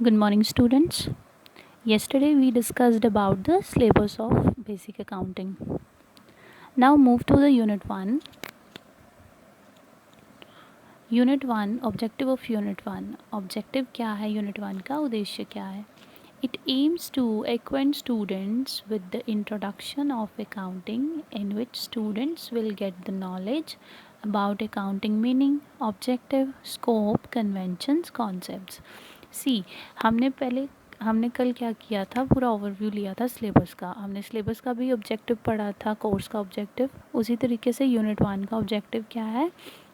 Good morning, students. Yesterday we discussed about the syllabus of basic accounting. Now move to the unit 1. Unit 1, objective of unit 1. Objective क्या है unit 1 का, उद्देश्य क्या है? It aims to acquaint students with the introduction of accounting, in which students will get the knowledge about accounting meaning, objective, scope, conventions, concepts. See, हमने कल क्या किया था, पूरा ओवरव्यू लिया था सिलेबस का. हमने सिलेबस का भी ऑब्जेक्टिव पढ़ा था, कोर्स का ऑब्जेक्टिव. उसी तरीके से यूनिट 1 का ऑब्जेक्टिव क्या है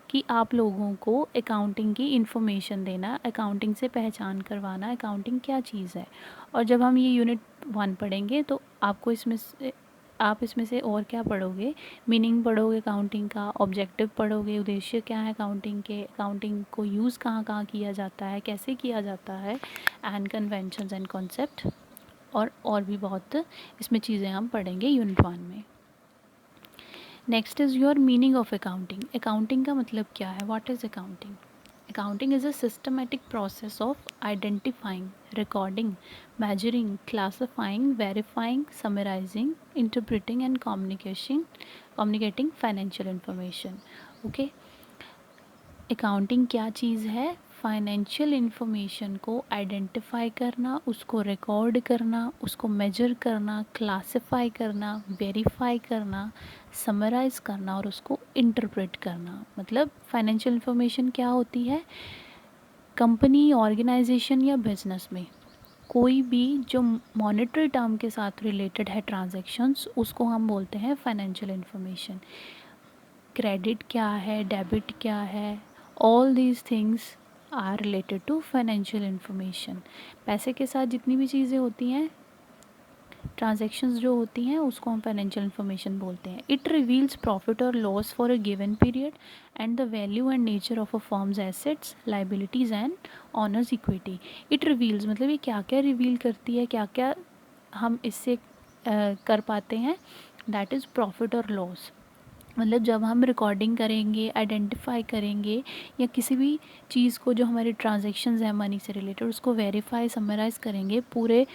कि आप लोगों को अकाउंटिंग की इन्फॉर्मेशन देना, अकाउंटिंग से पहचान करवाना, अकाउंटिंग क्या चीज़ है. और जब हम ये यूनिट 1 पढ़ेंगे तो आप इसमें से और क्या पढ़ोगे, मीनिंग पढ़ोगे अकाउंटिंग का, ऑब्जेक्टिव पढ़ोगे, उद्देश्य क्या है अकाउंटिंग के, अकाउंटिंग को यूज़ कहाँ कहाँ किया जाता है, कैसे किया जाता है, एंड कन्वेंशंस एंड कॉन्सेप्ट, और भी बहुत इसमें चीज़ें हम पढ़ेंगे यूनिट 1 में. Next is your meaning of accounting. Accounting का मतलब क्या है, what is accounting? Accounting is a systematic process of identifying, recording, measuring, classifying, verifying, summarizing, interpreting and communicating financial information. Okay. Accounting क्या चीज़ है? फाइनेंशियल इन्फॉर्मेशन को identify करना, उसको रिकॉर्ड करना, उसको मेजर करना, क्लासिफाई करना, वेरीफाई करना, समराइज़ करना और उसको इंटरप्रेट करना. मतलब फाइनेंशियल इन्फॉर्मेशन क्या होती है? कंपनी, ऑर्गेनाइजेशन या बिजनेस में कोई भी जो मॉनेटरी टर्म के साथ रिलेटेड है ट्रांजैक्शंस, उसको हम बोलते हैं फाइनेंशियल इन्फॉर्मेशन. क्रेडिट क्या है, डेबिट क्या है, all these things are related to financial information. पैसे के साथ जितनी भी चीज़ें होती हैं, ट्रांजैक्शंस जो होती हैं, उसको हम फाइनेंशियल इन्फॉर्मेशन बोलते हैं. इट रिवील्स प्रॉफिट और loss for a given period and the value and nature of a firms assets, liabilities and honours equity. It reveals मतलब ये क्या क्या रिवील करती है, क्या क्या हम इससे कर पाते हैं. दैट इज़ प्रॉफिट और लॉस. मतलब जब हम रिकॉर्डिंग करेंगे, आइडेंटिफाई करेंगे या किसी भी चीज़ को जो हमारे ट्रांजैक्शंस हैं मनी से रिलेटेड, उसको वेरीफाई, समराइज़ करेंगे पूरे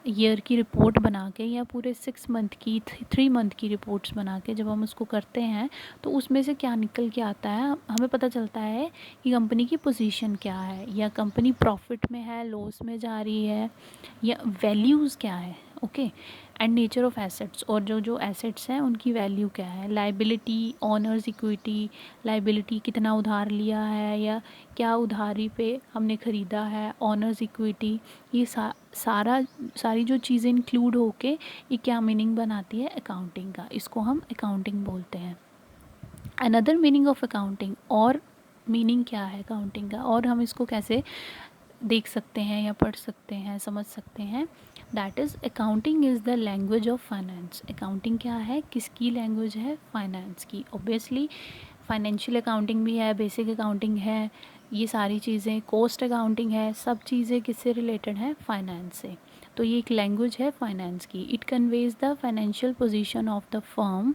ईयर की रिपोर्ट बना के या पूरे 6 मंथ की, 3 मंथ की रिपोर्ट्स बना के जब हम उसको करते हैं तो उसमें से क्या निकल के आता है, हमें पता चलता है कि कंपनी की पोजीशन क्या है, या कंपनी प्रॉफिट में है, लॉस में जा रही है, या वैल्यूज़ क्या है. Okay. And nature of assets, और जो जो एसेट्स हैं उनकी वैल्यू क्या है. लाइबिलिटी, ऑनर्स इक्विटी, लाइबिलिटी कितना उधार लिया है या क्या उधारी पे हमने ख़रीदा है, ऑनर्स इक्विटी, ये सारी जो चीज़ें इंक्लूड होके ये क्या मीनिंग बनाती है अकाउंटिंग का. इसको हम अकाउंटिंग बोलते हैं. अनदर मीनिंग ऑफ अकाउंटिंग, और मीनिंग क्या है अकाउंटिंग का, और हम इसको कैसे देख सकते हैं या पढ़ सकते हैं, समझ सकते हैं. That is accounting is the language of finance. Accounting क्या है, किसकी लैंग्वेज है? फाइनेंस की. ऑब्वियसली फाइनेंशियल अकाउंटिंग भी है, बेसिक अकाउंटिंग है, ये सारी चीज़ें, कॉस्ट अकाउंटिंग है, सब चीज़ें किससे रिलेटेड हैं? फाइनेंस से. तो ये एक लैंग्वेज है फाइनेंस की. It conveys the financial position of the firm,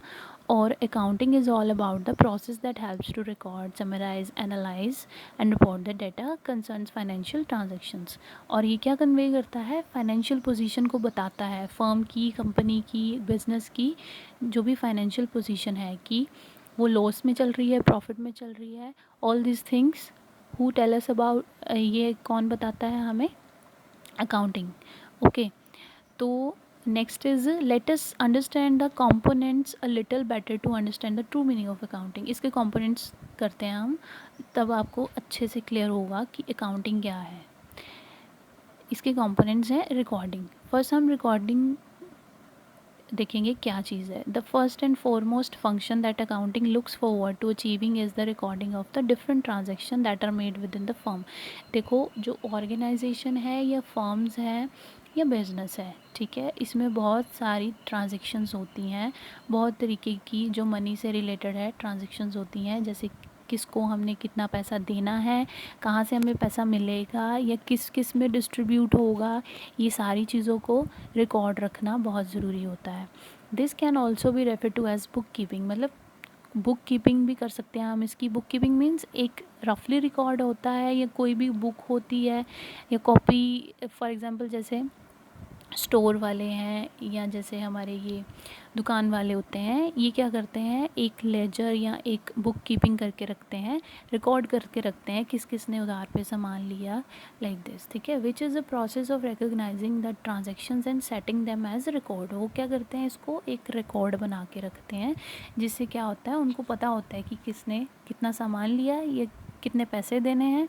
और accounting is all about the process that helps to record, summarise, analyse and report the data concerns financial transactions. और ये क्या कन्वे करता है? फाइनेंशियल पोजीशन को बताता है, फर्म की, कंपनी की, बिजनेस की जो भी फाइनेंशियल पोजीशन है कि वो लॉस में चल रही है, प्रॉफिट में चल रही है. All this things who tell us about, ये कौन बताता है हमें? अकाउंटिंग. ओके. तो next is let us understand the components a little better to understand the true meaning of accounting. इसके कंपोनेंट्स करते हैं हम, तब आपको अच्छे से क्लियर होगा कि अकाउंटिंग क्या है. इसके कंपोनेंट्स हैं रिकॉर्डिंग. फर्स्ट हम रिकॉर्डिंग देखेंगे क्या चीज़ है. The first and foremost function that accounting looks forward to achieving is the recording of the different transaction that are made within the firm. देखो, जो ऑर्गेनाइजेशन है या फर्म्स हैं या बिजनेस है, ठीक है, इसमें बहुत सारी ट्रांजेक्शन्स होती हैं, बहुत तरीके की जो मनी से रिलेटेड है ट्रांजेक्शन्स होती हैं. जैसे किसको हमने कितना पैसा देना है, कहाँ से हमें पैसा मिलेगा, या किस किस में डिस्ट्रीब्यूट होगा, ये सारी चीज़ों को रिकॉर्ड रखना बहुत ज़रूरी होता है. दिस कैन ऑल्सो भी refer to as book keeping. मतलब बुक कीपिंग भी कर सकते हैं हम इसकी। बुक कीपिंग मीन्स एक रफली रिकॉर्ड होता है या कोई भी बुक होती है या कॉपी, फॉर एग्जांपल जैसे स्टोर वाले हैं या जैसे हमारे ये दुकान वाले होते हैं, ये क्या करते हैं, एक लेजर या एक बुक कीपिंग करके रखते हैं, रिकॉर्ड करके रखते हैं किस किस ने उधार पे सामान लिया, लाइक दिस, ठीक है। Which is the process of recognizing the transactions and setting them as record. वो क्या करते हैं, इसको एक रिकॉर्ड बना के रखते हैं, जिससे क्या होता है, उनको पता होता है कि किसने कितना सामान लिया, ये कितने पैसे देने हैं।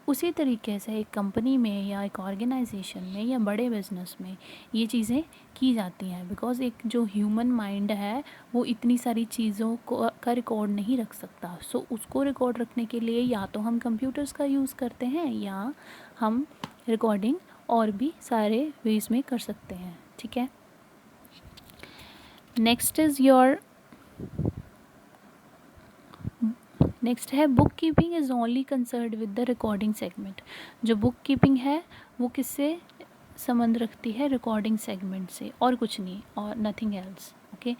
उसी तरीके से एक कंपनी में या एक ऑर्गेनाइजेशन में या बड़े बिजनेस में ये चीज़ें की जाती हैं, बिकॉज़ एक जो ह्यूमन माइंड है वो इतनी सारी चीज़ों को का रिकॉर्ड नहीं रख सकता। सो उसको रिकॉर्ड रखने के लिए या तो हम कंप्यूटर्स का यूज़ करते हैं या हम रिकॉर्डिंग और भी सारे वेज में कर सकते हैं, ठीक है। नेक्स्ट है book keeping is only concerned with the recording segment. जो बुक कीपिंग है वो किससे संबंध रखती है, रिकॉर्डिंग सेगमेंट से, और कुछ नहीं, और nothing else, okay.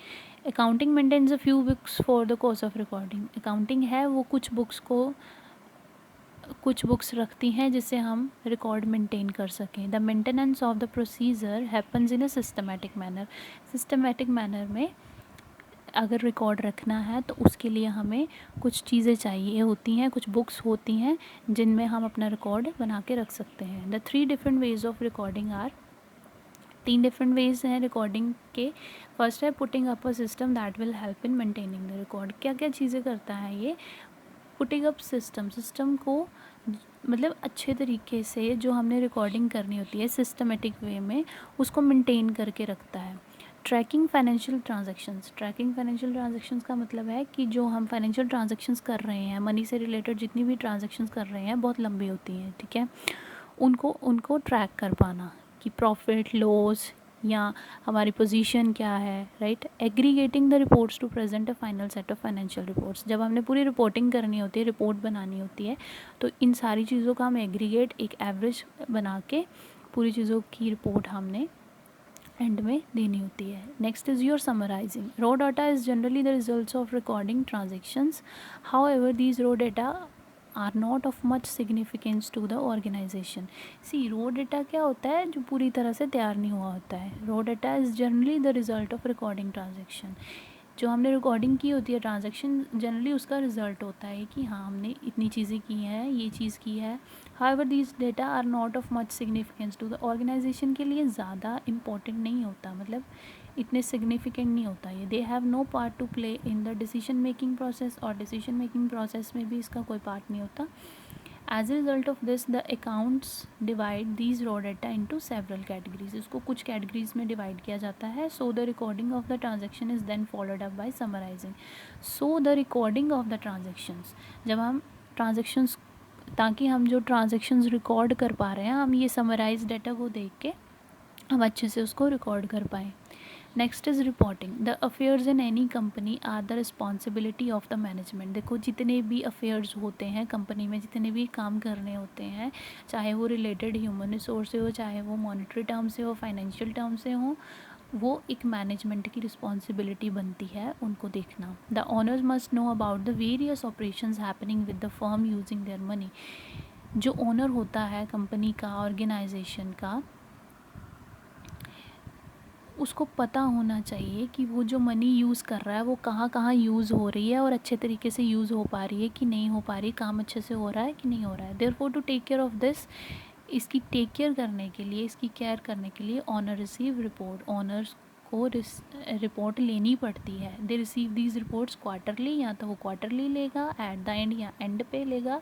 Accounting maintains a few books for the course of recording. Accounting है वो कुछ बुक्स रखती हैं जिससे हम रिकॉर्ड मेंटेन कर सकें। The maintenance of the procedure happens in a systematic manner. Systematic manner में अगर रिकॉर्ड रखना है तो उसके लिए हमें कुछ चीज़ें चाहिए होती हैं, कुछ बुक्स होती हैं जिनमें हम अपना रिकॉर्ड बना के रख सकते हैं। The 3 different ways of recording are, 3 different ways हैं रिकॉर्डिंग के। फर्स्ट है putting up a system that will help in maintaining the record. क्या क्या चीज़ें करता है ये, पुटिंग अप सिस्टम को मतलब अच्छे तरीके से जो हमने रिकॉर्डिंग करनी होती है सिस्टमेटिक वे में उसको मेंटेन करके रखता है। ट्रैकिंग फाइनेंशियल ट्रांजैक्शंस का मतलब है कि जो हम फाइनेंशियल ट्रांजैक्शंस कर रहे हैं, मनी से रिलेटेड जितनी भी ट्रांजैक्शंस कर रहे हैं बहुत लंबी होती हैं, ठीक है। उनको ट्रैक कर पाना कि प्रॉफिट लॉस या हमारी पोजीशन क्या है, right. Aggregating the reports to present a final set of financial reports. जब हमने पूरी रिपोर्टिंग करनी होती है, रिपोर्ट बनानी होती है, तो इन सारी चीज़ों का हम एग्रीगेट एक एवरेज बना के पूरी चीज़ों की रिपोर्ट हमने एंड में देनी होती है। Next is your summarizing. Raw data is generally the results of recording transactions, however these raw data are not of much significance to the organization. See, raw data क्या होता है, जो पूरी तरह से तैयार नहीं हुआ होता है। Raw data is generally the result of recording transaction. जो हमने रिकॉर्डिंग की होती है ट्रांजैक्शन, जनरली उसका रिजल्ट होता है कि हाँ हमने इतनी चीज़ें की हैं, ये चीज़ की है। However these data are not of much significance to the organization, के लिए ज़्यादा इंपॉर्टेंट नहीं होता, मतलब इतने सिग्निफिकेंट नहीं होता ये। They have no part to play in the decision making process, और डिसीजन मेकिंग प्रोसेस में भी इसका कोई पार्ट नहीं होता। As a result of this the accounts divide these raw data into several categories. इसको कुछ कैटेगरीज में डिवाइड किया जाता है। So the recording of the transaction is then followed up by summarizing. So the recording of the transactions, जब हम transactions, ताकि हम जो ट्रांजेक्शन्स रिकॉर्ड कर पा रहे हैं, हम ये समराइज डाटा को देख के हम अच्छे से उसको रिकॉर्ड कर पाएँ। Next is reporting. The affairs in any company are the responsibility of the management. देखो जितने भी अफेयर्स होते हैं कंपनी में, जितने भी काम करने होते हैं, चाहे वो रिलेटेड ह्यूमन रिसोर्स से हो, चाहे वो मॉनेटरी टर्म से हो, फाइनेंशियल टर्म से हो, वो एक मैनेजमेंट की रिस्पॉन्सिबिलिटी बनती है उनको देखना। The owners must know about the various operations happening with the firm using their money. जो ओनर होता है कंपनी का, ऑर्गेनाइजेशन का, उसको पता होना चाहिए कि वो जो मनी यूज़ कर रहा है वो कहाँ कहाँ यूज़ हो रही है और अच्छे तरीके से यूज़ हो पा रही है कि नहीं हो पा रही, काम अच्छे से हो रहा है कि नहीं हो रहा है। Therefore to take care of this, इसकी टेक केयर करने के लिए, इसकी केयर करने के लिए ऑनर रिसीव रिपोर्ट, ऑनर्स को रिपोर्ट लेनी पड़ती है। They receive these reports quarterly, या तो वो क्वार्टरली लेगा एट द एंड या एंड पे लेगा।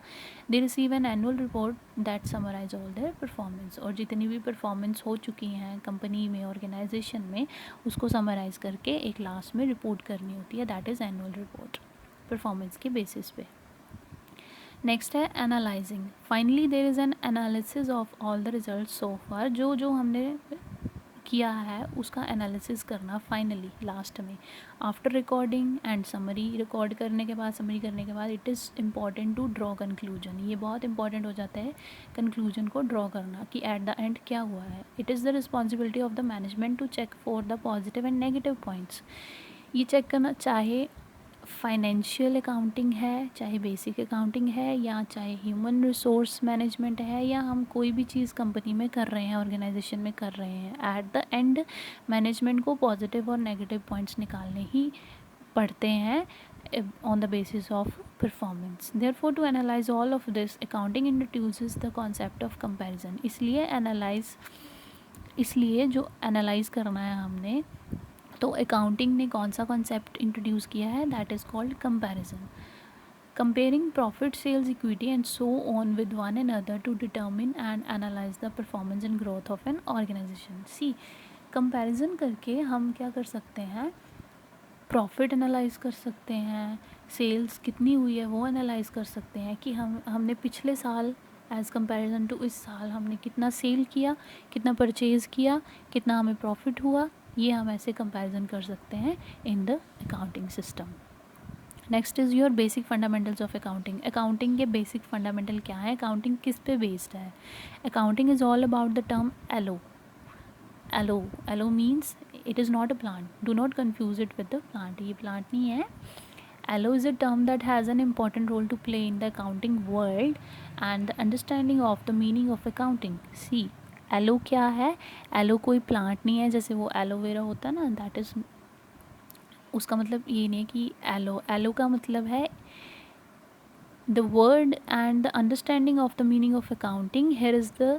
They receive an annual report that summarize all their performance. और जितनी भी परफॉर्मेंस हो चुकी हैं कंपनी में, ऑर्गेनाइजेशन में, उसको समराइज करके एक लास्ट में रिपोर्ट करनी होती है, that is annual report, performance के बेसिस पे। नेक्स्ट है analysing. Finally there is an analysis of all the result so far. जो जो हमने किया है उसका एनालिसिस करना फाइनली लास्ट में, after recording and summary. Record करने के बाद, समरी करने के बाद, it is important to draw conclusion. ये बहुत इंपॉर्टेंट हो जाता है कंक्लूजन को ड्रॉ करना कि एट द एंड क्या हुआ है। It is the responsibility of the management to check for the positive and negative points. ये चेक करना, चाहे फाइनेंशियल अकाउंटिंग है, चाहे बेसिक अकाउंटिंग है, या चाहे ह्यूमन रिसोर्स मैनेजमेंट है, या हम कोई भी चीज़ कंपनी में कर रहे हैं, ऑर्गेनाइजेशन में कर रहे हैं, एट द एंड मैनेजमेंट को पॉजिटिव और नेगेटिव पॉइंट्स निकालने ही पड़ते हैं on the basis of performance. Therefore, to analyze all of this, accounting introduces the concept of comparison. इसलिए जो एनालाइज करना है हमने, तो अकाउंटिंग ने कौन सा कॉन्सेप्ट इंट्रोड्यूस किया है, that is called comparison. Comparing profit, sales, equity and so on with one another to determine and analyze the performance and growth of an organization. See, comparison करके हम क्या कर सकते हैं, प्रॉफिट एनालाइज कर सकते हैं, सेल्स कितनी हुई है वो एनालाइज कर सकते हैं कि हमने पिछले साल एज़ कंपैरिजन टू इस साल हमने कितना सेल किया, कितना परचेज़ किया, कितना हमें प्रॉफिट हुआ, ये हम ऐसे कंपैरिजन कर सकते हैं in the accounting system. Next is your basic fundamentals of accounting. Accounting के बेसिक फंडामेंटल क्या है, अकाउंटिंग किस पे बेस्ड है. Accounting is all about the term ALOE. ALOE means it is not a plant. Do not confuse it with the plant. ये plant नहीं है. Allo is a term that has an important role to play in the accounting world and the understanding of the meaning of accounting. See, allo क्या है, allo कोई plant नहीं है. जैसे वो एलोवेरा होता है ना, that is, उसका मतलब ये नहीं है कि allo का मतलब है the word and the understanding of the meaning of accounting. Here is the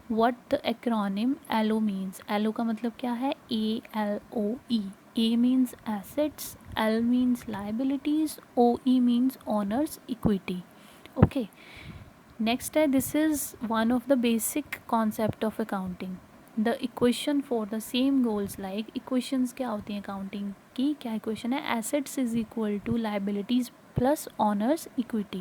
what the acronym ALO means. ALO का मतलब क्या है, ALOE. A means assets, L means liabilities, OE means owners equity. Okay, next है, this is one of the basic concept of accounting. The equation for the same goals, like equations क्या होती हैं accounting की, क्या equation है, assets is equal to liabilities plus honours equity.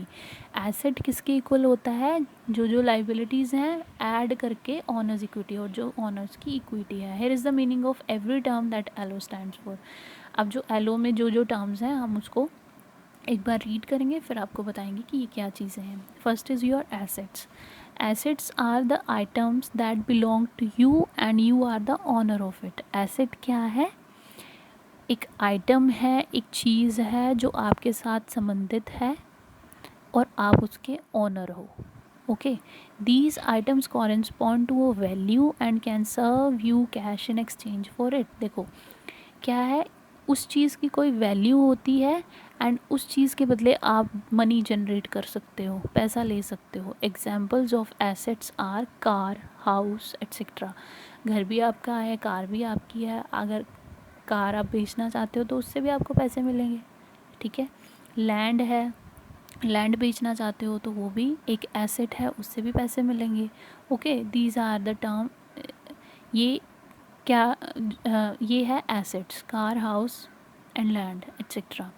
Asset किसके equal होता है, जो लाइबिलिटीज़ हैं ऐड करके ऑनर्स इक्विटी, और जो ऑनर्स की इक्विटी है. Here is the meaning of every term that ALOE stands for. अब जो एलो में जो टर्म्स हैं हम उसको एक बार रीड करेंगे, फिर आपको बताएंगे कि ये क्या चीज़ें हैं. First is your assets. Assets are the items that belong to you and you are the owner of it. Asset क्या है, एक आइटम है, एक चीज़ है जो आपके साथ संबंधित है और आप उसके ओनर हो. Okay, these items correspond to a value and can serve you cash in exchange for it. देखो क्या है, उस चीज़ की कोई वैल्यू होती है एंड उस चीज़ के बदले आप मनी जनरेट कर सकते हो, पैसा ले सकते हो. Examples of assets are car, house etcetera. घर भी आपका है, कार भी आपकी है. अगर कार आप बेचना चाहते हो तो उससे भी आपको पैसे मिलेंगे. ठीक है, लैंड है, लैंड बेचना चाहते हो तो वो भी एक एसेट है, उससे भी पैसे मिलेंगे. Okay, these are the term. ये क्या, ये है assets, car, house and land etcetera.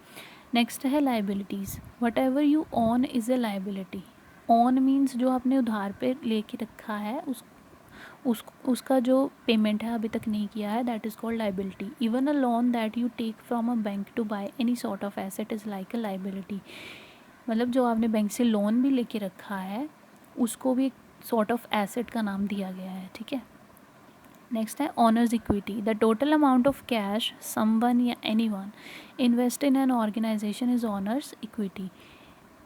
Next है liabilities. Whatever you own is a liability. Own means जो आपने उधार पे लेके रखा है, उसका जो पेमेंट है अभी तक नहीं किया है, that is called liability. Even a loan that you take from a bank to buy any sort of asset is like a liability. मतलब जो आपने बैंक से लोन भी लेके रखा है उसको भी एक सॉर्ट ऑफ एसेट का नाम दिया गया है. ठीक है, नेक्स्ट है owner's equity. The total amount of cash someone या anyone invest in an organisation is owner's equity.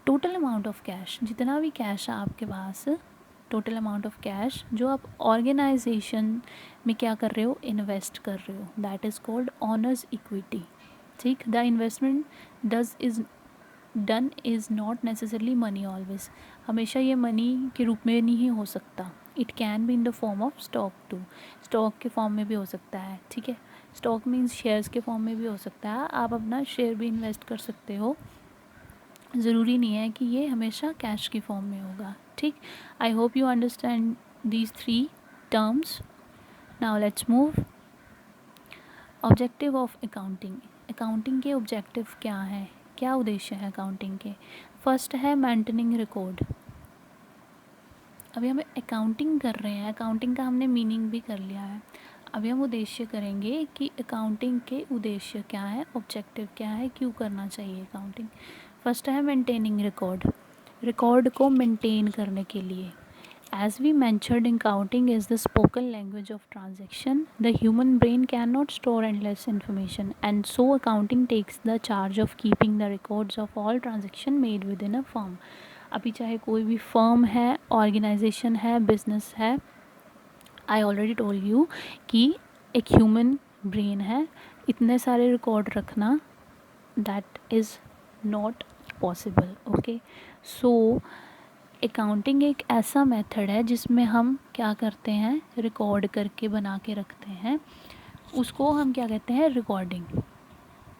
Total amount of cash, जितना भी कैश है आपके पास, टोटल अमाउंट ऑफ कैश जो आप ऑर्गेनाइजेशन में क्या कर रहे हो, इन्वेस्ट कर रहे हो, that is called owner's equity. ठीक, the investment done is not necessarily money always. हमेशा ये मनी के रूप में नहीं हो सकता. It can be in the form of stock too. Stock के फॉर्म में भी हो सकता है. ठीक है, स्टॉक मीन्स शेयर्स के फॉर्म में भी हो सकता है. आप अपना शेयर भी इन्वेस्ट कर सकते हो, ज़रूरी नहीं है कि ये हमेशा कैश की फॉर्म में होगा. ठीक, I hope you understand these 3 terms. Now let's move. Objective of accounting. Accounting के ऑब्जेक्टिव क्या हैं, क्या उद्देश्य है अकाउंटिंग के. फर्स्ट है मेंटेनिंग रिकॉर्ड. अभी हम अकाउंटिंग कर रहे हैं, अकाउंटिंग का हमने मीनिंग भी कर लिया है. अभी हम उद्देश्य करेंगे कि अकाउंटिंग के उद्देश्य क्या है, ऑब्जेक्टिव क्या है, क्यों करना चाहिए अकाउंटिंग. फर्स्ट है मेंटेनिंग रिकॉर्ड. रिकॉर्ड को मेंटेन करने के लिए. As we mentioned, accounting is the spoken language of transaction. The human brain cannot store endless information, and so accounting takes the charge of keeping the records of all transaction made within a firm. अभी चाहे कोई भी firm है, organisation है, business है, I already told you कि एक human brain है, इतने सारे रिकॉर्ड रखना that is not possible. Okay, so accounting एक ऐसा मेथड है जिसमें हम क्या करते हैं, रिकॉर्ड करके बना के रखते हैं, उसको हम क्या कहते हैं, recording.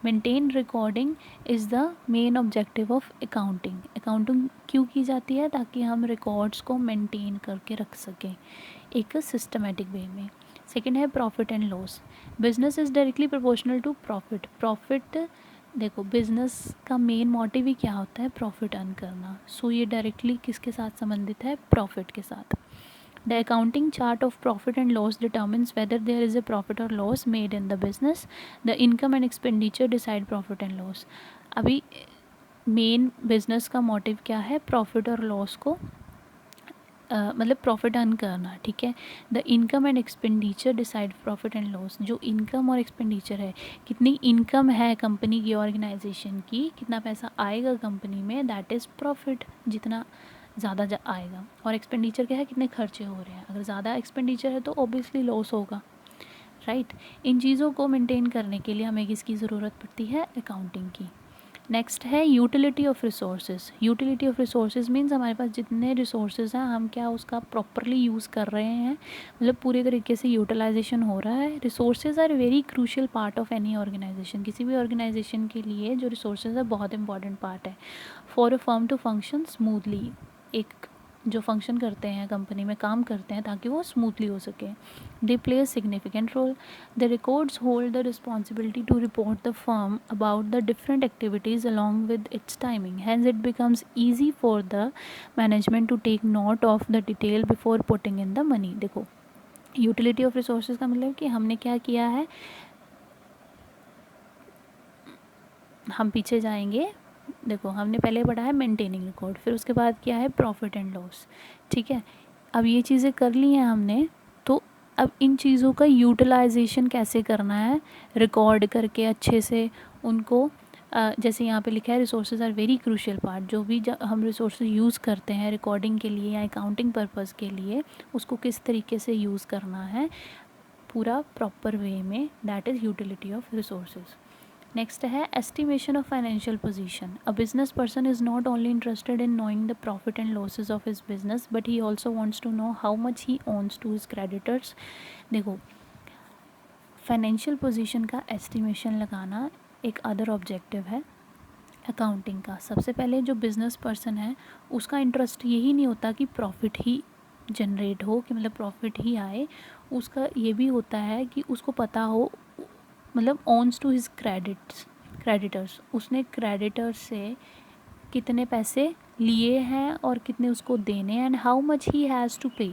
Maintain recording is the main objective of accounting. Accounting क्यों की जाती है, ताकि हम रिकॉर्ड्स को मेंटेन करके रख सकें एक सिस्टमेटिक वे में. सेकंड है profit and loss. Business is directly proportional to profit. Profit, देखो बिजनेस का मेन मोटिव ही क्या होता है, प्रॉफिट अर्न करना. सो ये डायरेक्टली किसके साथ संबंधित है, प्रॉफिट के साथ. The accounting chart of profit and loss determines whether there is a profit or loss made in the business. The income and expenditure decide profit and loss. अभी main business का motive क्या है, profit और loss को मतलब profit earn करना. ठीक है, the income and expenditure decide profit and loss. जो इनकम और एक्सपेंडिचर है, कितनी इनकम है कंपनी की, ऑर्गेनाइजेशन की, कितना पैसा आएगा कंपनी में, दैट इज़ प्रॉफिट. जितना ज़्यादा आएगा. और एक्सपेंडिचर क्या है, कितने खर्चे हो रहे हैं. अगर ज़्यादा एक्सपेंडिचर है तो ऑब्वियसली लॉस होगा, राइट. इन चीज़ों को मेंटेन करने के लिए हमें किसकी ज़रूरत पड़ती है, अकाउंटिंग की. नेक्स्ट है utility of resources. Utility of resources means हमारे पास जितने रिसोर्सेज हैं, हम क्या उसका प्रॉपरली यूज़ कर रहे हैं, मतलब पूरे तरीके से यूटिलाइजेशन हो रहा है. Resources are very crucial part of any organization. किसी भी ऑर्गेनाइजेशन के लिए जो रिसोर्सेज है बहुत इंपॉर्टेंट पार्ट है for a firm to function smoothly. एक जो फंक्शन करते हैं कंपनी में, काम करते हैं ताकि वो स्मूथली हो सके. They play a significant role. The records hold the responsibility to report the firm about the different activities along with its timing. Hence it becomes easy for the management to take note of the detail before putting in the money. देखो utility of resources का मतलब कि हमने क्या किया है, हम पीछे जाएंगे. देखो हमने पहले पढ़ा है मेंटेनिंग रिकॉर्ड, फिर उसके बाद क्या है, प्रॉफिट एंड लॉस. ठीक है, अब ये चीज़ें कर ली हैं हमने, तो अब इन चीज़ों का यूटिलाइजेशन कैसे करना है, रिकॉर्ड करके अच्छे से उनको जैसे यहाँ पे लिखा है resources are very crucial part. जो भी हम रिसोर्सेज यूज़ करते हैं रिकॉर्डिंग के लिए या अकाउंटिंग पर्पज़ के लिए, उसको किस तरीके से यूज़ करना है पूरा प्रॉपर वे में, that is utility of resources. Next है estimation of financial position. A business person is not only interested in knowing the profit and losses of his business, but he also wants to know how much he owns to his creditors. देखो financial position का estimation लगाना एक other objective है accounting का. सबसे पहले जो business person है उसका इंटरेस्ट यही नहीं होता कि प्रॉफिट ही जनरेट हो, कि मतलब प्रॉफिट ही आए. उसका ये भी होता है कि उसको पता हो, मतलब ऑन्स टू हिज क्रेडिटर्स, उसने क्रेडिटर्स से कितने पैसे लिए हैं और कितने उसको देने हैं, and how much he has to pay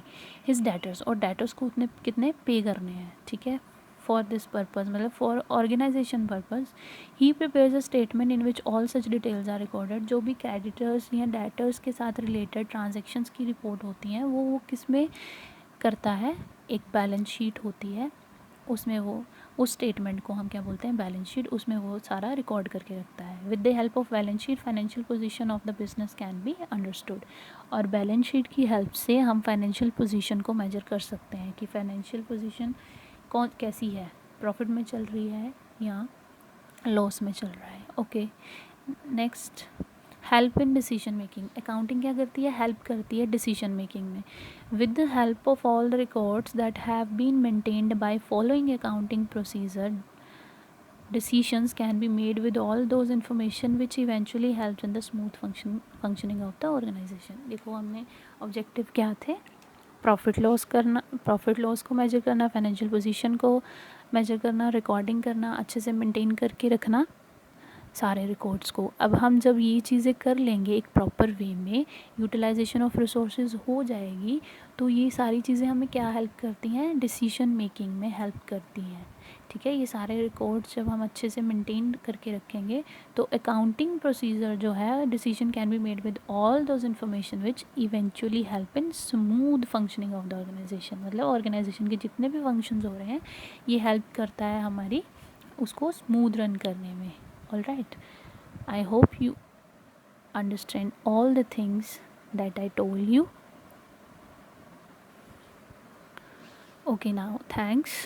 his debtors, और डेटर्स को उतने कितने पे करने हैं. ठीक है, फॉर दिस पर्पज़, मतलब for organization purpose, he prepares a statement in which all such details are recorded. जो भी क्रेडिटर्स या डेटर्स के साथ रिलेटेड ट्रांजेक्शन्स की रिपोर्ट होती हैं वो किस में करता है, एक बैलेंस शीट होती है, उसमें वो उस स्टेटमेंट को हम क्या बोलते हैं, बैलेंस शीट, उसमें वो सारा रिकॉर्ड करके रखता है. With the help of balance sheet financial position of the business can be understood. और बैलेंस शीट की हेल्प से हम फाइनेंशियल पोजीशन को मेजर कर सकते हैं कि फाइनेंशियल पोजीशन कौन कैसी है, प्रॉफिट में चल रही है या लॉस में चल रहा है. Okay, next help in decision making. Accounting क्या करती है, हेल्प करती है डिसीजन मेकिंग में. With the help of all the records that have been maintained by following accounting procedure, decisions can be made with all those information which eventually helps in the smooth functioning of the organization. देखो हमने objective क्या थे, profit loss करना, profit loss को major करना, financial position को major करना, recording करना, अच्छे से मेंटेन करके रखना सारे रिकॉर्ड्स को। अब हम जब ये चीज़ें कर लेंगे एक प्रॉपर वे में, यूटिलाइजेशन ऑफ रिसोर्सेज हो जाएगी, तो ये सारी चीज़ें हमें क्या हेल्प करती हैं, डिसीजन मेकिंग में हेल्प करती हैं। ठीक है, ये सारे रिकॉर्ड्स जब हम अच्छे से मेंटेन करके रखेंगे तो अकाउंटिंग प्रोसीजर जो है, decision can be made with all those information which eventually help in smooth functioning of the organization. मतलब ऑर्गेनाइजेशन के जितने भी फंक्शंस हो रहे हैं ये हेल्प करता है हमारी उसको स्मूथ रन करने में। All right, I hope you understand all the things that I told you. Okay, now thanks.